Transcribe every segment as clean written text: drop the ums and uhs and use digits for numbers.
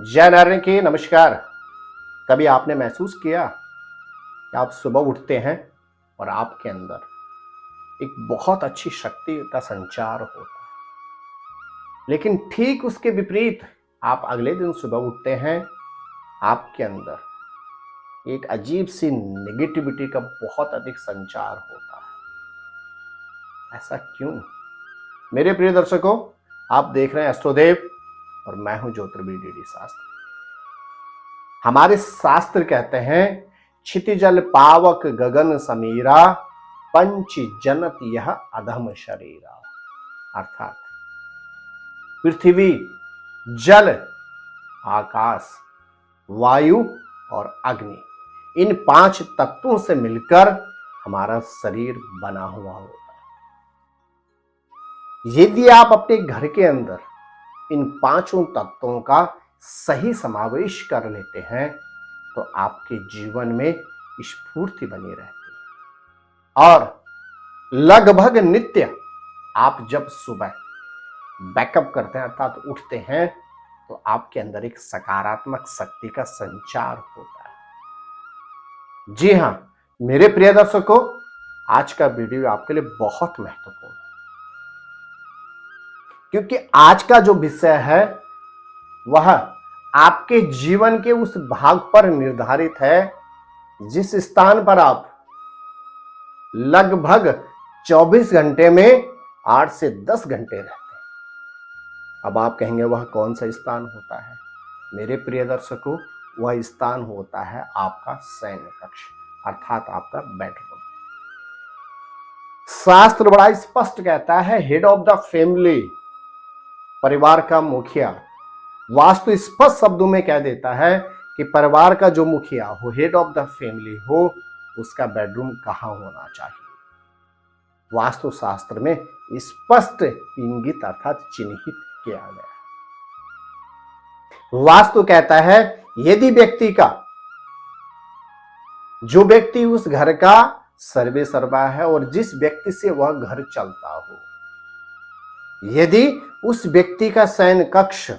जय नारायण की नमस्कार। कभी आपने महसूस किया कि आप सुबह उठते हैं और आपके अंदर एक बहुत अच्छी शक्ति का संचार होता है, लेकिन ठीक उसके विपरीत आप अगले दिन सुबह उठते हैं, आपके अंदर एक अजीब सी नेगेटिविटी का बहुत अधिक संचार होता है। ऐसा क्यों? मेरे प्रिय दर्शकों, आप देख रहे हैं एस्ट्रोदेव और मैं हूं ज्योतिर्विद डीडी शास्त्री। हमारे शास्त्र कहते हैं, क्षितिजल पावक गगन समीरा, पंच जनत यह अधम शरीरा। अर्थात पृथ्वी, जल, आकाश, वायु और अग्नि, इन 5 तत्वों से मिलकर हमारा शरीर बना हुआ होता है। यदि आप अपने घर के अंदर इन 5 तत्वों का सही समावेश कर लेते हैं तो आपके जीवन में स्फूर्ति बनी रहती है। और लगभग नित्य आप जब सुबह बैकअप करते हैं अर्थात उठते हैं तो आपके अंदर एक सकारात्मक शक्ति का संचार होता है। जी हां, मेरे प्रिय दर्शकों, आज का वीडियो आपके लिए बहुत महत्वपूर्ण है, क्योंकि आज का जो विषय है वह आपके जीवन के उस भाग पर निर्धारित है जिस स्थान पर आप लगभग 24 घंटे में 8 से 10 घंटे रहते हैं। अब आप कहेंगे वह कौन सा स्थान होता है? मेरे प्रिय दर्शकों, वह स्थान होता है आपका शयन कक्ष अर्थात आपका बेडरूम। शास्त्र बड़ा स्पष्ट कहता है, हेड ऑफ द फैमिली, परिवार का मुखिया। वास्तु स्पष्ट शब्दों में कह देता है कि परिवार का जो मुखिया हो, हेड ऑफ द फैमिली हो, उसका बेडरूम कहां होना चाहिए। वास्तु शास्त्र में स्पष्ट इंगित अर्थात चिन्हित किया गया है। वास्तु कहता है, यदि जो व्यक्ति उस घर का सर्वे सर्वा है और जिस व्यक्ति से वह घर चलता हो, यदि उस व्यक्ति का शयन कक्ष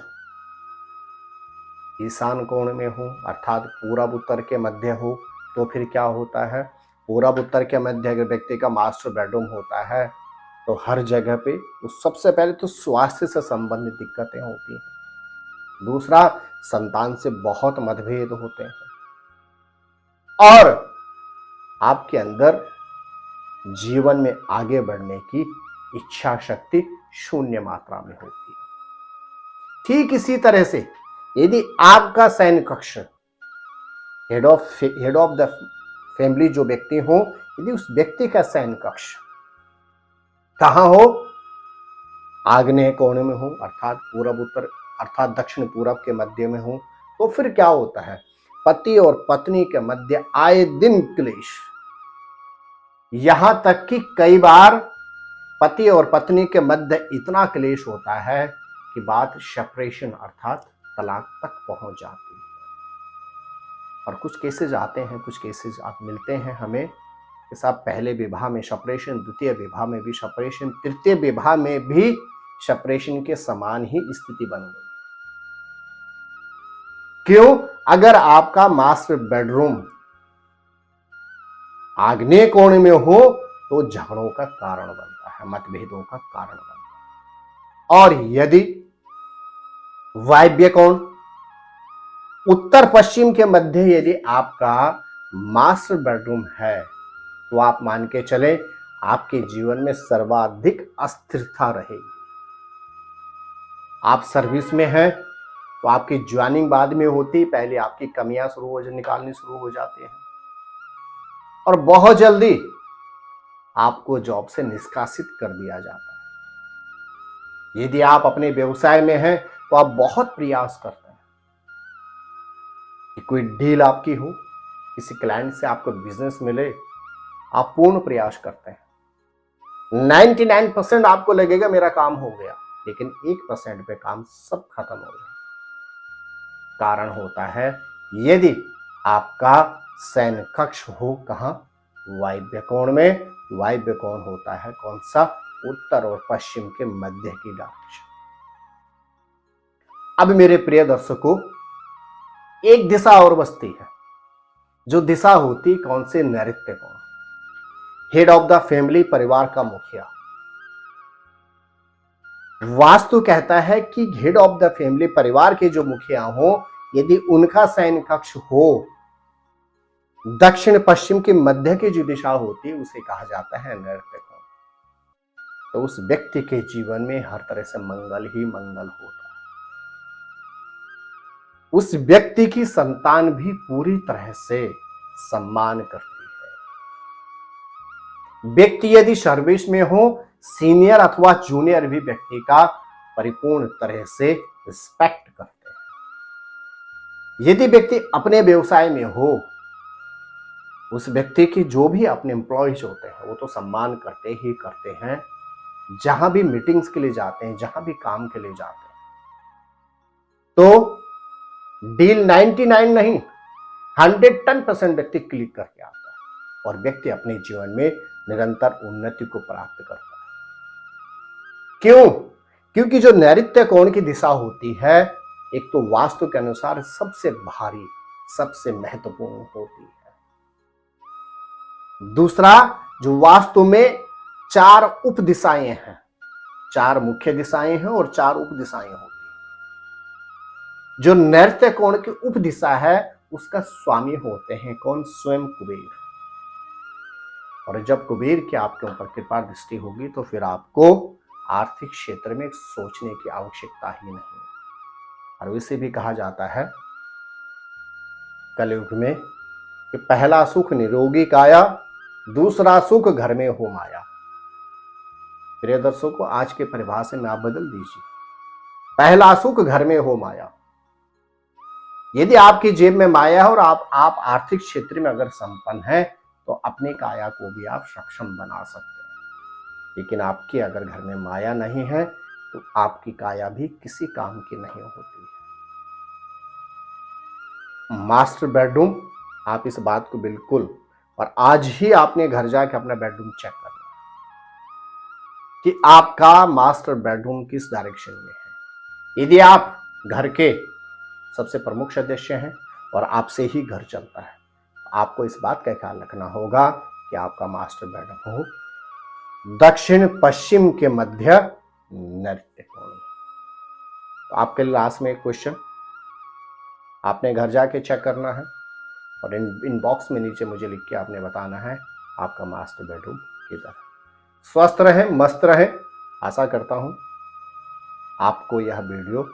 ईशान कोण में हो अर्थात पूरब उत्तर के मध्य हो, तो फिर क्या होता है? पूरब उत्तर के मध्य अगर व्यक्ति का मास्टर बेडरूम होता है तो हर जगह पे सबसे पहले तो स्वास्थ्य से संबंधित दिक्कतें होती हैं। दूसरा, संतान से बहुत मतभेद होते हैं और आपके अंदर जीवन में आगे बढ़ने की इच्छा शक्ति शून्य मात्रा में होती है। ठीक इसी तरह से यदि आपका शयन कक्ष हेड ऑफ द फैमिली जो व्यक्ति हो, यदि उस व्यक्ति का शयन कक्ष कहां हो? आग्नेय कोण में हो अर्थात पूरब उत्तर अर्थात दक्षिण पूरब के मध्य में हो, तो फिर क्या होता है? पति और पत्नी के मध्य आए दिन क्लेश, यहां तक कि कई बार पति और पत्नी के मध्य इतना क्लेश होता है कि बात सेपरेशन अर्थात तलाक तक पहुंच जाती है। और कुछ केसेस आते हैं, कुछ केसेस आप मिलते हैं हमें कि साहब पहले विवाह में सेपरेशन, द्वितीय विवाह में भी सेपरेशन, तृतीय विवाह में भी सेपरेशन के समान ही स्थिति बन गई। क्यों? अगर आपका मास्टर बेडरूम आग्नेय कोण में हो तो झगड़ों का कारण बनता है, मतभेदों का कारण बनता है। और यदि वायव्य कोण उत्तर पश्चिम के मध्य यदि आपका मास्टर बेडरूम है तो आप मान के चले आपके जीवन में सर्वाधिक अस्थिरता रहेगी। आप सर्विस में हैं तो आपकी ज्वाइनिंग बाद में होती, पहले आपकी कमियां निकालनी शुरू हो जाती हैं और बहुत जल्दी आपको जॉब से निष्कासित कर दिया जाता है। यदि आप अपने व्यवसाय में हैं तो आप बहुत प्रयास करते हैं कि कोई डील आपकी हो, किसी क्लाइंट से आपको बिजनेस मिले, आप पूर्ण प्रयास करते हैं। 99% आपको लगेगा मेरा काम हो गया, लेकिन 1% पे काम सब खत्म हो जाए। कारण होता है यदि आपका शयन कक्ष हो कहां? वायव्य कोण में। वायव्य कोण होता है कौन सा? उत्तर और पश्चिम के मध्य की डायरेक्शन। अब मेरे प्रिय दर्शकों, एक दिशा और बचती है, जो दिशा होती कौन से, नैऋत्य कोण, हेड ऑफ द फैमिली, परिवार का मुखिया। वास्तु कहता है कि हेड ऑफ द फैमिली, परिवार के जो मुखिया हो, यदि उनका शयन कक्ष हो दक्षिण पश्चिम की मध्य की जो दिशा होती है उसे कहा जाता है नैऋत्य कोण। तो उस व्यक्ति के जीवन में हर तरह से मंगल ही मंगल होता है। उस व्यक्ति की संतान भी पूरी तरह से सम्मान करती है। व्यक्ति यदि सर्विस में हो, सीनियर अथवा जूनियर भी व्यक्ति का परिपूर्ण तरह से रिस्पेक्ट करते हैं। यदि व्यक्ति अपने व्यवसाय में हो, उस व्यक्ति की जो भी अपने एम्प्लॉयज होते हैं वो तो सम्मान करते ही करते हैं। जहां भी मीटिंग्स के लिए जाते हैं, जहां भी काम के लिए जाते हैं, तो डील 99 नहीं 110% व्यक्ति क्लिक करके आता है और व्यक्ति अपने जीवन में निरंतर उन्नति को प्राप्त करता है। क्यों? क्योंकि जो नैऋत्य कोण की दिशा होती है, एक तो वास्तु के अनुसार सबसे भारी, सबसे महत्वपूर्ण होती है। दूसरा, जो वास्तु में 4 उप दिशाएं हैं, 4 मुख्य दिशाएं हैं और 4 उप दिशाएं होती हैं। जो नैऋत्य कोण की उप दिशा है उसका स्वामी होते हैं कौन? स्वयं कुबेर। और जब कुबेर की आपके ऊपर कृपा दृष्टि होगी तो फिर आपको आर्थिक क्षेत्र में सोचने की आवश्यकता ही नहीं। और इसे भी कहा जाता है कलयुग में कि पहला सुख निरोगी काया, दूसरा सुख घर में हो माया। प्रिय दर्शकों, आज के परिभाषा में आप बदल दीजिए, पहला सुख घर में हो माया। यदि आपकी जेब में माया है और आप आर्थिक क्षेत्र में अगर संपन्न हैं तो अपने काया को भी आप सक्षम बना सकते हैं। लेकिन आपके अगर घर में माया नहीं है तो आपकी काया भी किसी काम की नहीं होती है। मास्टर बेडरूम, आप इस बात को बिल्कुल, और आज ही आपने घर जाके अपना बेडरूम चेक करना कि आपका मास्टर बेडरूम किस डायरेक्शन में है। यदि आप घर के सबसे प्रमुख सदस्य हैं और आपसे ही घर चलता है, तो आपको इस बात का ख्याल रखना होगा कि आपका मास्टर बेडरूम हो दक्षिण पश्चिम के मध्य नैऋत्य कोण। तो आपके लिए लास्ट में एक क्वेश्चन, आपने घर जाके चेक करना है और इनबॉक्स में नीचे मुझे लिख के आपने बताना है आपका मास्टर बेडरूम किधर है। स्वस्थ रहें, मस्त रहें। आशा करता हूं आपको यह वीडियो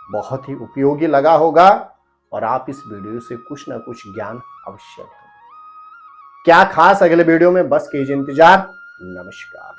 बहुत ही उपयोगी लगा होगा और आप इस वीडियो से कुछ ना कुछ ज्ञान अवश्य लेंगे। क्या खास अगले वीडियो में, बस कीजिए इंतजार। नमस्कार।